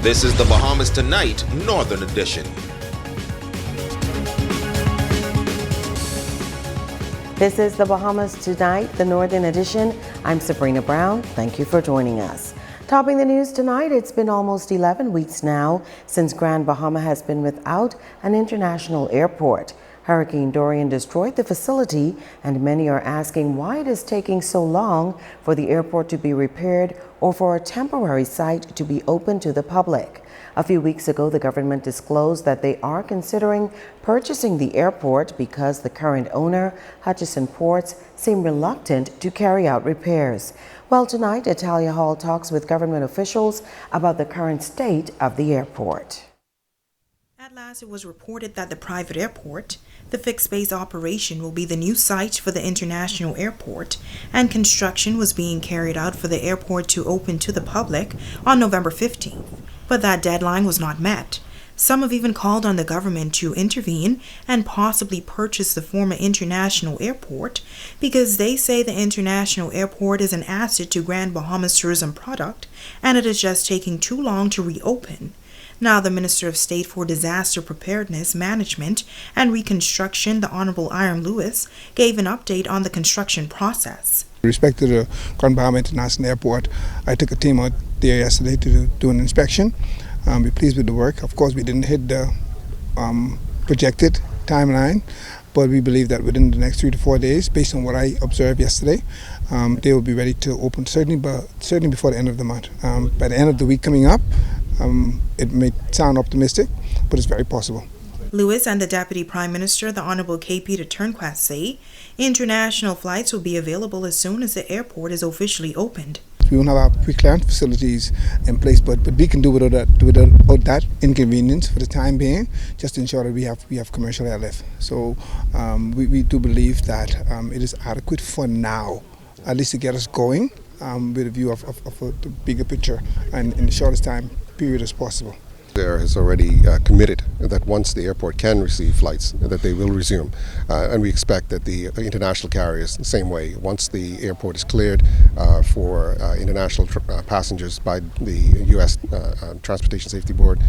This is the Bahamas Tonight, Northern Edition. This is the Bahamas Tonight, the Northern Edition. I'm Sabrina Brown. Thank you for joining us. Topping the news tonight, it's been almost 11 weeks now since Grand Bahama has been without an international airport. Hurricane Dorian destroyed the facility, and many are asking why it is taking so long for the airport to be repaired or for a temporary site to be open to the public. A few weeks ago, the government disclosed that they are considering purchasing the airport because the current owner, Hutchison Ports, seemed reluctant to carry out repairs. Well, tonight, Italia Hall talks with government officials about the current state of the airport. At last, it was reported that the private airport, the fixed-base operation, will be the new site for the international airport, and construction was being carried out for the airport to open to the public on November 15th. But that deadline was not met. Some have even called on the government to intervene and possibly purchase the former international airport because they say the international airport is an asset to Grand Bahamas tourism product and it is just taking too long to reopen. Now, the Minister of State for Disaster Preparedness, Management, and Reconstruction, the Honorable Iram Lewis, gave an update on the construction process. With respect to the Grand Bahama International Airport, I took a team out there yesterday to do an inspection. We're pleased with the work. Of course, we didn't hit the projected timeline, but we believe that within the next 3 to 4 days, based on what I observed yesterday, they will be ready to open certainly before the end of the month. By the end of the week coming up, it may sound optimistic, but it's very possible. Lewis and the Deputy Prime Minister, the Honorable K. Peter Turnquist, say international flights will be available as soon as the airport is officially opened. We won't have our pre-clearance facilities in place, but we can do without that inconvenience for the time being, just to ensure that we have commercial airlift. So we do believe that it is adequate for now, at least to get us going with a view of the bigger picture and in the shortest time period as possible. There has already committed that once the airport can receive flights, that they will resume. And we expect that the international carriers, the same way, once the airport is cleared for international passengers by the U.S. Transportation Safety Board,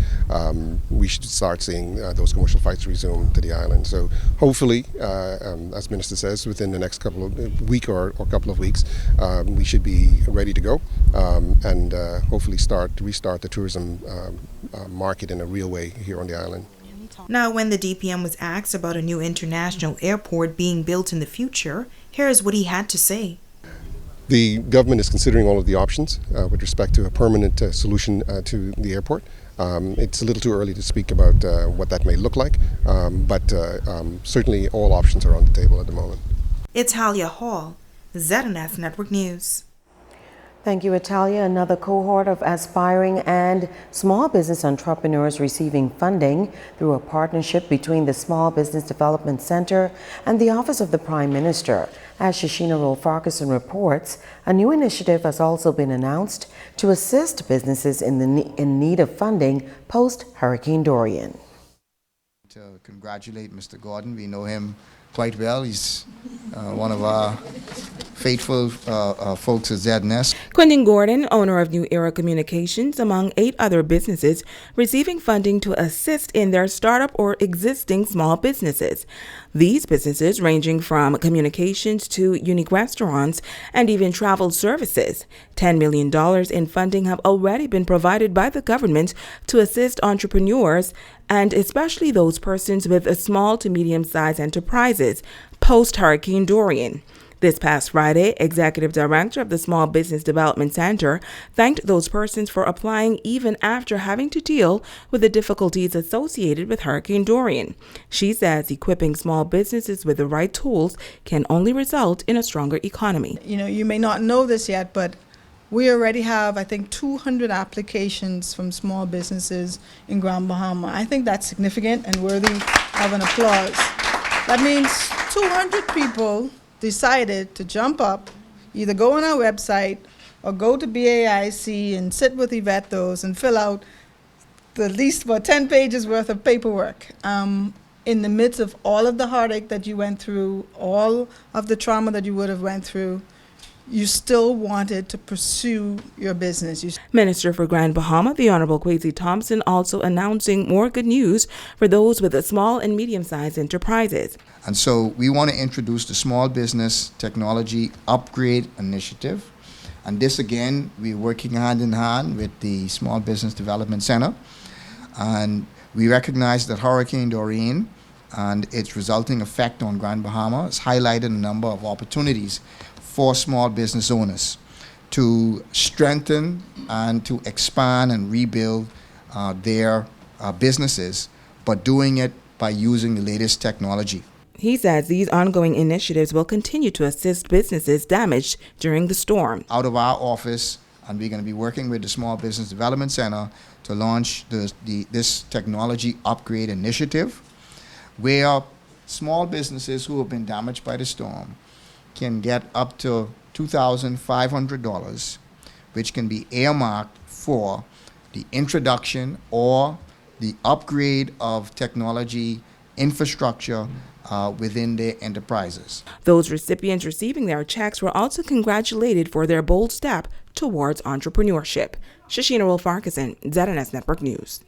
we should start seeing those commercial flights resume to the island. So hopefully, as Minister says, within the next week or couple of weeks, we should be ready to go and hopefully restart the tourism market in a real way here on the island. Now, when the DPM was asked about a new international airport being built in the future, here's what he had to say. The government is considering all of the options with respect to a permanent solution to the airport. It's a little too early to speak about what that may look like, but certainly all options are on the table at the moment. Italia Hall, ZNS Network News. Thank you, Italia. Another cohort of aspiring and small business entrepreneurs receiving funding through a partnership between the Small Business Development Center and the Office of the Prime Minister. As Shashina Roll-Farquharson reports, a new initiative has also been announced to assist businesses in need of funding post-Hurricane Dorian. To congratulate Mr. Gordon. We know him quite well. He's one of our faithful folks at ZNS. Quentin Gordon, owner of New Era Communications, among 8 other businesses receiving funding to assist in their startup or existing small businesses. These businesses ranging from communications to unique restaurants and even travel services. $10 million in funding have already been provided by the government to assist entrepreneurs and especially those persons with small to medium-sized enterprises post-Hurricane Dorian. This past Friday, Executive Director of the Small Business Development Center thanked those persons for applying even after having to deal with the difficulties associated with Hurricane Dorian. She says equipping small businesses with the right tools can only result in a stronger economy. You know, you may not know this yet, but we already have, I think, 200 applications from small businesses in Grand Bahama. I think that's significant and worthy of an applause. That means 200 people decided to jump up, either go on our website or go to BAIC and sit with Yvette those and fill out at least about 10 pages worth of paperwork. In the midst of all of the heartache that you went through, all of the trauma that you would have went through, you still wanted to pursue your business. Minister for Grand Bahama, the Honorable Kwesi Thompson, also announcing more good news for those with small and medium-sized enterprises. And so we want to introduce the Small Business Technology Upgrade Initiative. And this, again, we're working hand in hand with the Small Business Development Center. And we recognize that Hurricane Dorian and its resulting effect on Grand Bahama has highlighted a number of opportunities for small business owners to strengthen and to expand and rebuild their businesses, but doing it by using the latest technology. He says these ongoing initiatives will continue to assist businesses damaged during the storm. Out of our office, and we're going to be working with the Small Business Development Center to launch this technology upgrade initiative, where small businesses who have been damaged by the storm can get up to $2,500, which can be earmarked for the introduction or the upgrade of technology infrastructure within their enterprises. Those recipients receiving their checks were also congratulated for their bold step towards entrepreneurship. Shashina Will-Farquharson, ZNS Network News.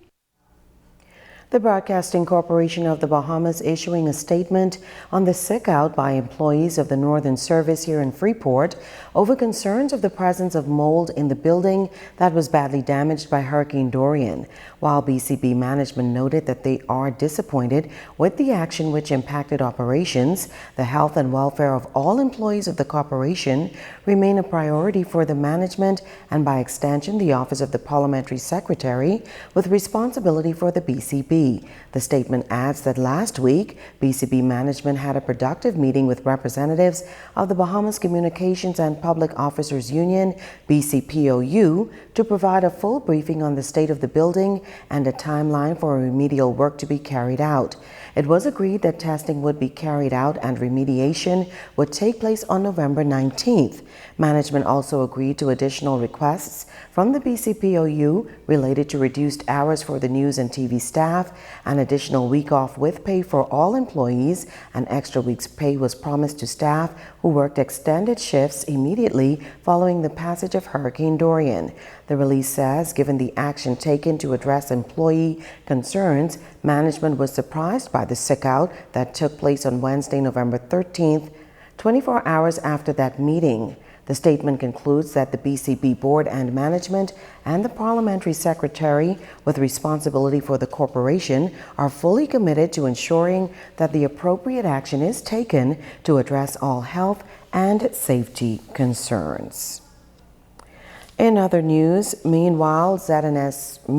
The Broadcasting Corporation of the Bahamas issuing a statement on the sick-out by employees of the Northern Service here in Freeport over concerns of the presence of mold in the building that was badly damaged by Hurricane Dorian. While B.C.B. management noted that they are disappointed with the action which impacted operations, the health and welfare of all employees of the corporation remain a priority for the management and by extension the Office of the Parliamentary Secretary with responsibility for the B.C.B. The statement adds that last week, B.C.B. management had a productive meeting with representatives of the Bahamas Communications and Public Officers Union, BCPOU, to provide a full briefing on the state of the building and a timeline for remedial work to be carried out. It was agreed that testing would be carried out and remediation would take place on November 19th. Management also agreed to additional requests from the BCPOU related to reduced hours for the news and TV staff, an additional week off with pay for all employees, an extra week's pay was promised to staff who worked extended shifts immediately following the passage of Hurricane Dorian. The release says, given the action taken to address employee concerns, management was surprised by the sick-out that took place on Wednesday, November 13th, 24 hours after that meeting. The statement concludes that the B.C.B. board and management and the parliamentary secretary with responsibility for the corporation are fully committed to ensuring that the appropriate action is taken to address all health and safety concerns. In other news, meanwhile, ZNS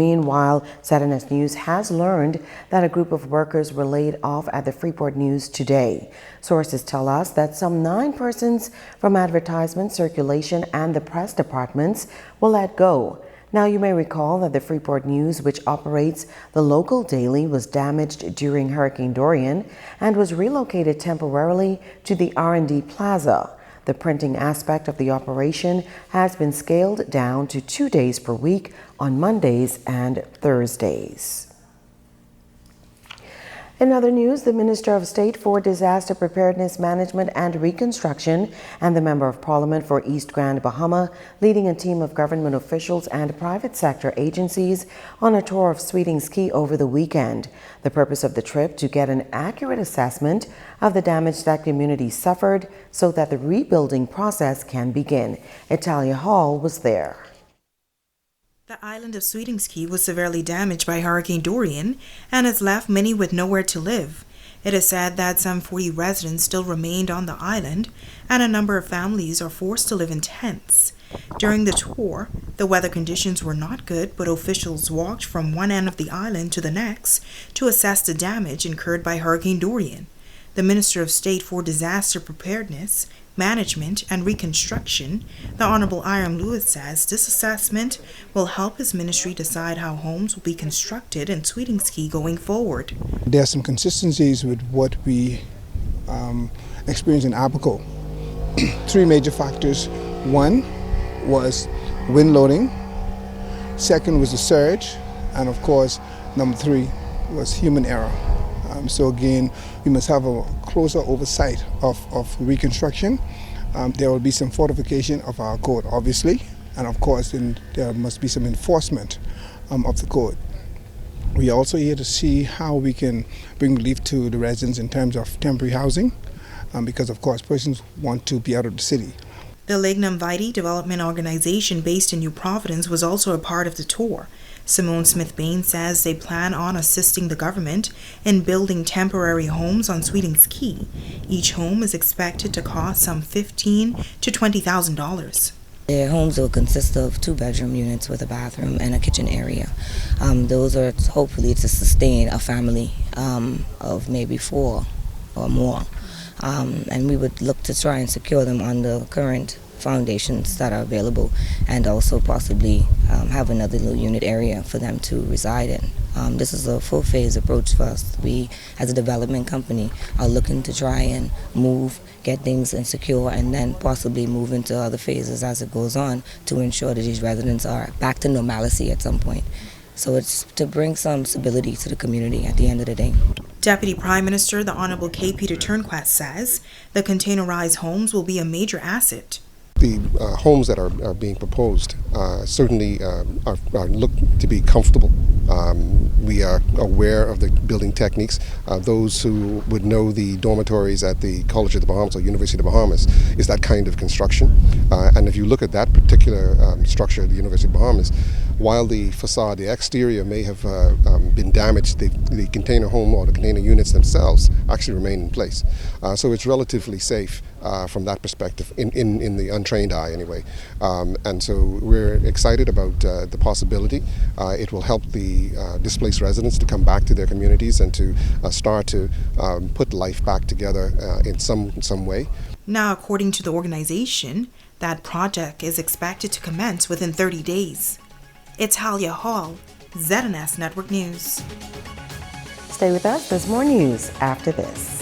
News has learned that a group of workers were laid off at the Freeport News today. Sources tell us that some 9 persons from advertisement, circulation, and the press departments were let go. Now, you may recall that the Freeport News, which operates the local daily, was damaged during Hurricane Dorian and was relocated temporarily to the R&D Plaza. The printing aspect of the operation has been scaled down to 2 days per week on Mondays and Thursdays. In other news, the Minister of State for Disaster Preparedness Management and Reconstruction and the Member of Parliament for East Grand Bahama, leading a team of government officials and private sector agencies on a tour of Sweeting's Key over the weekend. The purpose of the trip to get an accurate assessment of the damage that community suffered so that the rebuilding process can begin. Italia Hall was there. The island of Sweeting's Key was severely damaged by Hurricane Dorian and has left many with nowhere to live. It is said that some 40 residents still remained on the island, and a number of families are forced to live in tents. During the tour, the weather conditions were not good, but officials walked from one end of the island to the next to assess the damage incurred by Hurricane Dorian. The Minister of State for Disaster Preparedness, Management, and Reconstruction, the Honorable Iram Lewis, says this assessment will help his ministry decide how homes will be constructed in Sweeting's Key going forward. There are some consistencies with what we experienced in Abaco. 3 major factors. One was wind loading. Second was the surge. And of course, number 3 was human error. So again, we must have a closer oversight of reconstruction. There will be some fortification of our code, obviously, and of course then there must be some enforcement of the code. We are also here to see how we can bring relief to the residents in terms of temporary housing, because of course persons want to be out of the city. The Lignum Vitae development organization based in New Providence was also a part of the tour. Simone Smith-Bain says they plan on assisting the government in building temporary homes on Sweeting's Key. Each home is expected to cost some $15,000 to $20,000. Their homes will consist of 2-bedroom units with a bathroom and a kitchen area. Those are hopefully to sustain a family of maybe 4 or more. And we would look to try and secure them on the current foundations that are available, and also possibly have another little unit area for them to reside in. This is a full phase approach for us. We, as a development company, are looking to try and move, get things insecure, and then possibly move into other phases as it goes on to ensure that these residents are back to normalcy at some point. So it's to bring some stability to the community at the end of the day. Deputy Prime Minister, the Honorable K. Peter Turnquist, says the containerized homes will be a major asset. The homes that are being proposed certainly are look to be comfortable. We are aware of the building techniques. Those who would know the dormitories at the College of the Bahamas or University of the Bahamas is that kind of construction. And if you look at that particular structure at the University of the Bahamas, while the facade, the exterior may have been damaged, the container home or the container units themselves actually remain in place. So it's relatively safe from that perspective, in the untrained eye anyway. And so we're excited about the possibility. It will help the displaced residents to come back to their communities and to start to put life back together in some way. Now, according to the organization, that project is expected to commence within 30 days. It's Halia Hall, ZNS Network News. Stay with us. There's more news after this.